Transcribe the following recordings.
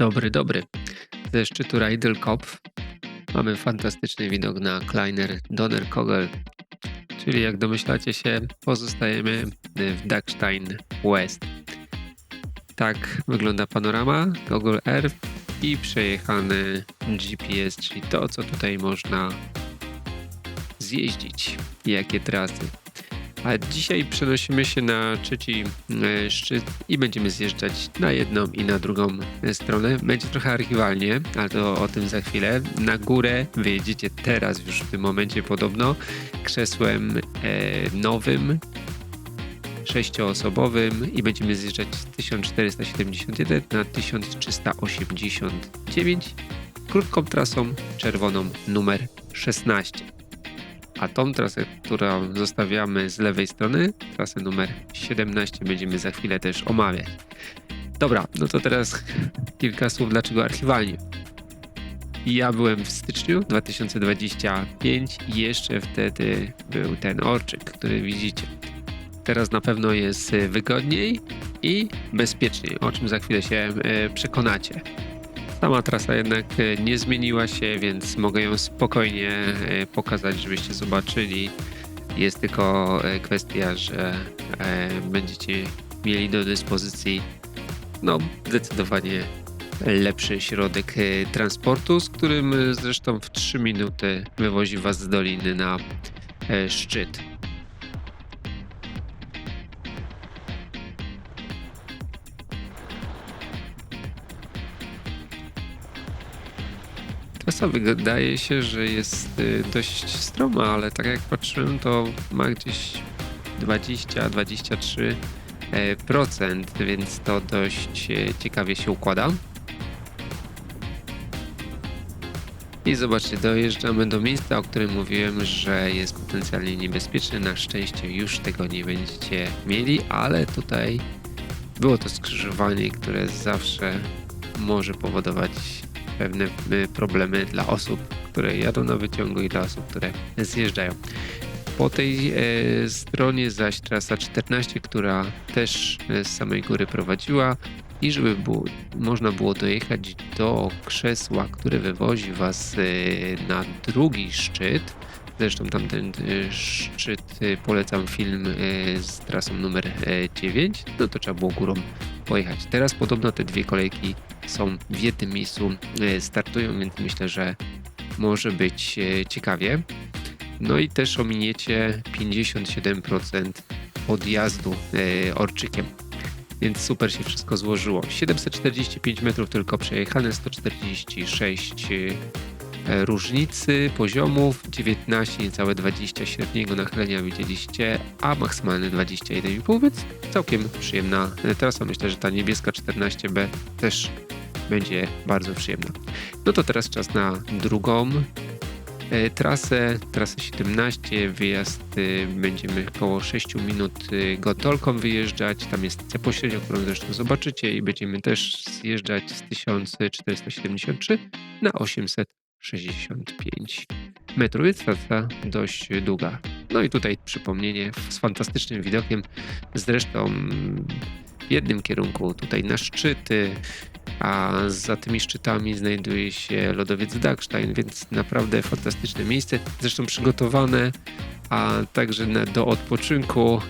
Dobry, dobry. Ze szczytu Rajdelkopf mamy fantastyczny widok na Kleiner Donnerkogel, czyli jak domyślacie się, pozostajemy w Dachstein West. Tak wygląda panorama Google Earth i przejechany GPS, czyli to, co tutaj można zjeździć, jakie trasy. A dzisiaj przenosimy się na trzeci szczyt i będziemy zjeżdżać na jedną i na drugą stronę. Będzie trochę archiwalnie, ale to o tym za chwilę. Na górę wyjedziecie teraz, już w tym momencie podobno, krzesłem nowym, 6-osobowym i będziemy zjeżdżać z 1471 na 1389 krótką trasą czerwoną numer 16. A tą trasę, którą zostawiamy z lewej strony, trasę numer 17, będziemy za chwilę też omawiać. Dobra, no to teraz kilka słów, dlaczego archiwalnie. Ja byłem w styczniu 2025 i jeszcze wtedy był ten orczyk, który widzicie. Teraz na pewno jest wygodniej i bezpieczniej, o czym za chwilę się przekonacie. Sama trasa jednak nie zmieniła się, więc mogę ją spokojnie pokazać, żebyście zobaczyli. Jest tylko kwestia, że będziecie mieli do dyspozycji zdecydowanie lepszy środek transportu, z którym zresztą w 3 minuty wywozi was z doliny na szczyt. Trasa wydaje się, że jest dość stroma, ale tak jak patrzyłem, to ma gdzieś 20-23%, więc to dość ciekawie się układa. I zobaczcie, dojeżdżamy do miejsca, o którym mówiłem, że jest potencjalnie niebezpieczne. Na szczęście już tego nie będziecie mieli, ale tutaj było to skrzyżowanie, które zawsze może powodować pewne problemy dla osób, które jadą na wyciągu i dla osób, które zjeżdżają. Po tej stronie zaś trasa 14, która też z samej góry prowadziła i żeby można było dojechać do krzesła, które wywozi was na drugi szczyt. Zresztą tamten szczyt polecam film z trasą numer 9, no to trzeba było górą pojechać. Teraz podobno te dwie kolejki są w jednym miejscu, startują, więc myślę, że może być ciekawie. No i też ominiecie 57% odjazdu orczykiem, więc super się wszystko złożyło. 745 metrów tylko przejechane, 146 różnicy poziomów, 19 niecałe 20 średniego nachylenia widzieliście, a maksymalne 21,5, więc całkiem przyjemna trasa. Myślę, że ta niebieska 14B też będzie bardzo przyjemna. No to teraz czas na drugą trasę 17, wyjazd będziemy około 6 minut gotolką wyjeżdżać, tam jest stacja pośrednia, którą zresztą zobaczycie i będziemy też zjeżdżać z 1473 na 865 metrów, więc trasa dość długa. No i tutaj przypomnienie z fantastycznym widokiem, zresztą w jednym kierunku tutaj na szczyty, a za tymi szczytami znajduje się lodowiec Dachstein, więc naprawdę fantastyczne miejsce, zresztą przygotowane, a także do odpoczynku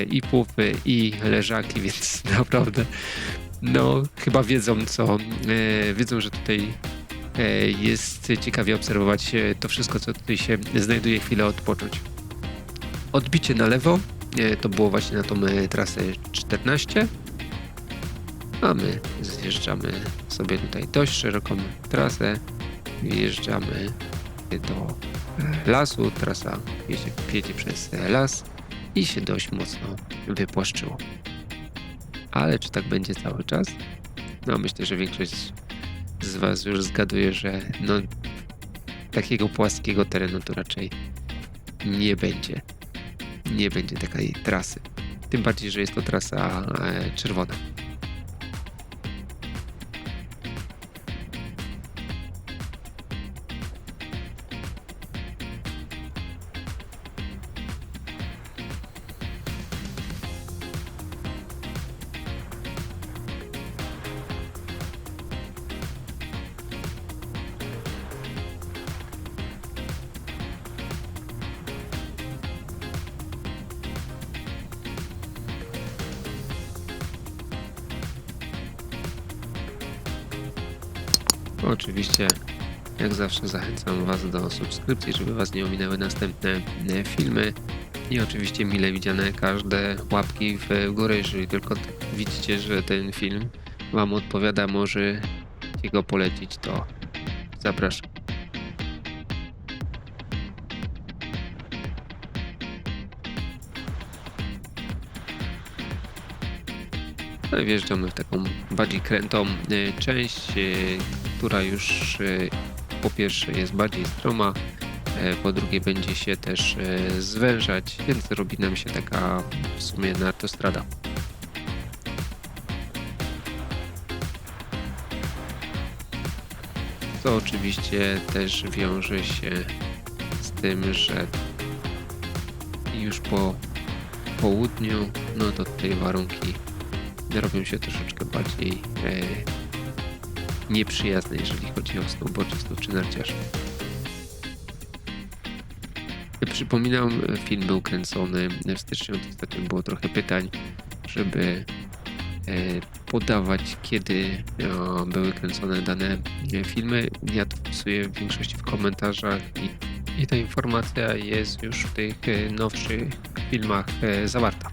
i pufy i leżaki, więc naprawdę chyba wiedzą, że tutaj jest ciekawie obserwować to wszystko, co tutaj się znajduje, chwilę odpocząć. Odbicie na lewo to było właśnie na tą trasę 14. A my zjeżdżamy sobie tutaj dość szeroką trasę, wjeżdżamy do lasu, trasa jedzie przez las i się dość mocno wypłaszczyło. Ale czy tak będzie cały czas? Myślę, że większość z was już zgaduje, że takiego płaskiego terenu to raczej nie będzie. Nie będzie takiej trasy. Tym bardziej, że jest to trasa czerwona. Oczywiście, jak zawsze zachęcam Was do subskrypcji, żeby Was nie ominęły następne filmy. I oczywiście mile widziane każde łapki w górę, jeżeli tylko widzicie, że ten film Wam odpowiada, może go polecić, to zapraszam. No i wjeżdżamy w taką bardziej krętą część, która już po pierwsze jest bardziej stroma, po drugie będzie się też zwężać, więc robi nam się taka w sumie autostrada. To oczywiście też wiąże się z tym, że już po południu, no to tutaj warunki robią się troszeczkę bardziej nieprzyjazne, jeżeli chodzi o snowboardistów czy narciarzy. Przypominam, film był kręcony w styczniu, ostatnio było trochę pytań, żeby podawać, kiedy były kręcone dane filmy. Ja to wpisuję w większości w komentarzach i ta informacja jest już w tych nowszych filmach zawarta.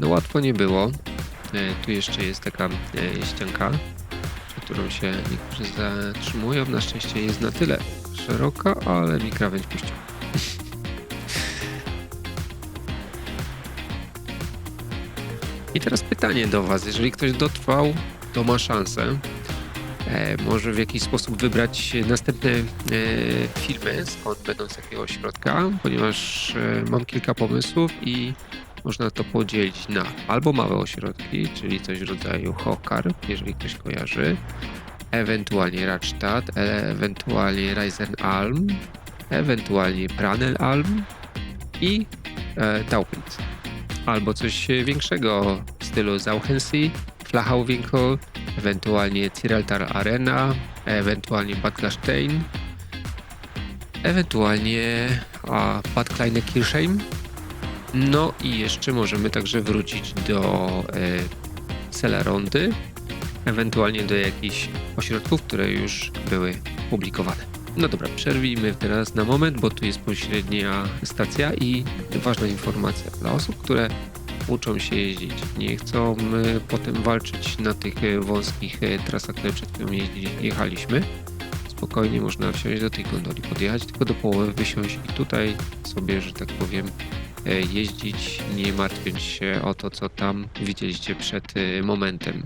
No łatwo nie było. Tu jeszcze jest taka ścianka, przed którą się niektórzy zatrzymują. Na szczęście jest na tyle szeroka, ale mi krawędź puścił. I teraz pytanie do Was. Jeżeli ktoś dotrwał, to ma szansę. Może w jakiś sposób wybrać następne filmy, skąd będą z jakiego ośrodka, ponieważ mam kilka pomysłów i można to podzielić na albo małe ośrodki, czyli coś w rodzaju Hochar, jeżeli ktoś kojarzy, ewentualnie Radstadt, ewentualnie Reisenalm, ewentualnie Pranelalm i Taupitz. Albo coś większego w stylu Sauchensee, Flachauwinkel, ewentualnie Zillertal Arena, ewentualnie Bad Gastein, ewentualnie Bad Kleine-Kirchheim. No i jeszcze możemy także wrócić do Selarondy, ewentualnie do jakichś ośrodków, które już były publikowane. No dobra, przerwijmy teraz na moment, bo tu jest pośrednia stacja i ważna informacja dla osób, które uczą się jeździć. Nie chcą potem walczyć na tych wąskich trasach, które przed chwilą jechaliśmy. Spokojnie można wsiąść do tej gondoli, podjechać tylko do połowy, wysiąść i tutaj sobie, że tak powiem, jeździć, nie martwiąc się o to, co tam widzieliście przed momentem.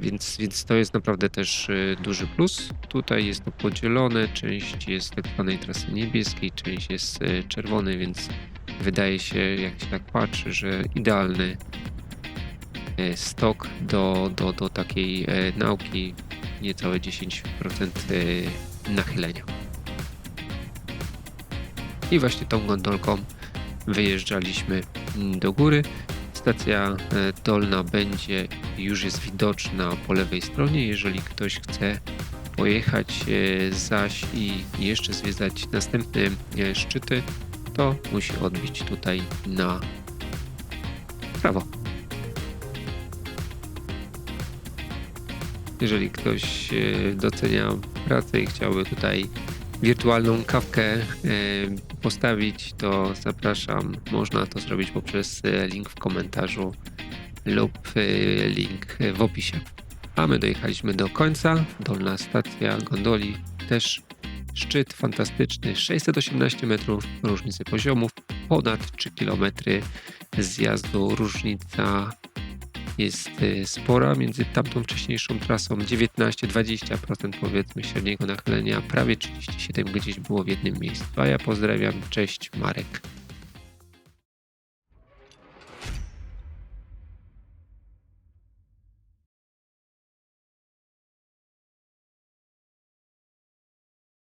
Więc to jest naprawdę też duży plus. Tutaj jest to podzielone, część jest tak zwanej trasy niebieskiej, część jest czerwony, więc wydaje się, jak się tak patrzy, że idealny stok do takiej nauki, niecałe 10% nachylenia. I właśnie tą gondolką wyjeżdżaliśmy do góry. Stacja dolna już jest widoczna po lewej stronie. Jeżeli ktoś chce pojechać zaś i jeszcze zwiedzać następne szczyty, to musi odbić tutaj na prawo. Jeżeli ktoś docenia pracę i chciałby tutaj wirtualną kawkę postawić, to zapraszam. Można to zrobić poprzez link w komentarzu lub link w opisie. A my dojechaliśmy do końca. Dolna stacja gondoli, też szczyt fantastyczny, 618 metrów różnicy poziomów, ponad 3 km zjazdu. Różnica jest spora między tamtą wcześniejszą trasą, 19-20% powiedzmy średniego nachylenia, prawie 37 gdzieś było w jednym miejscu. A ja pozdrawiam, cześć, Marek.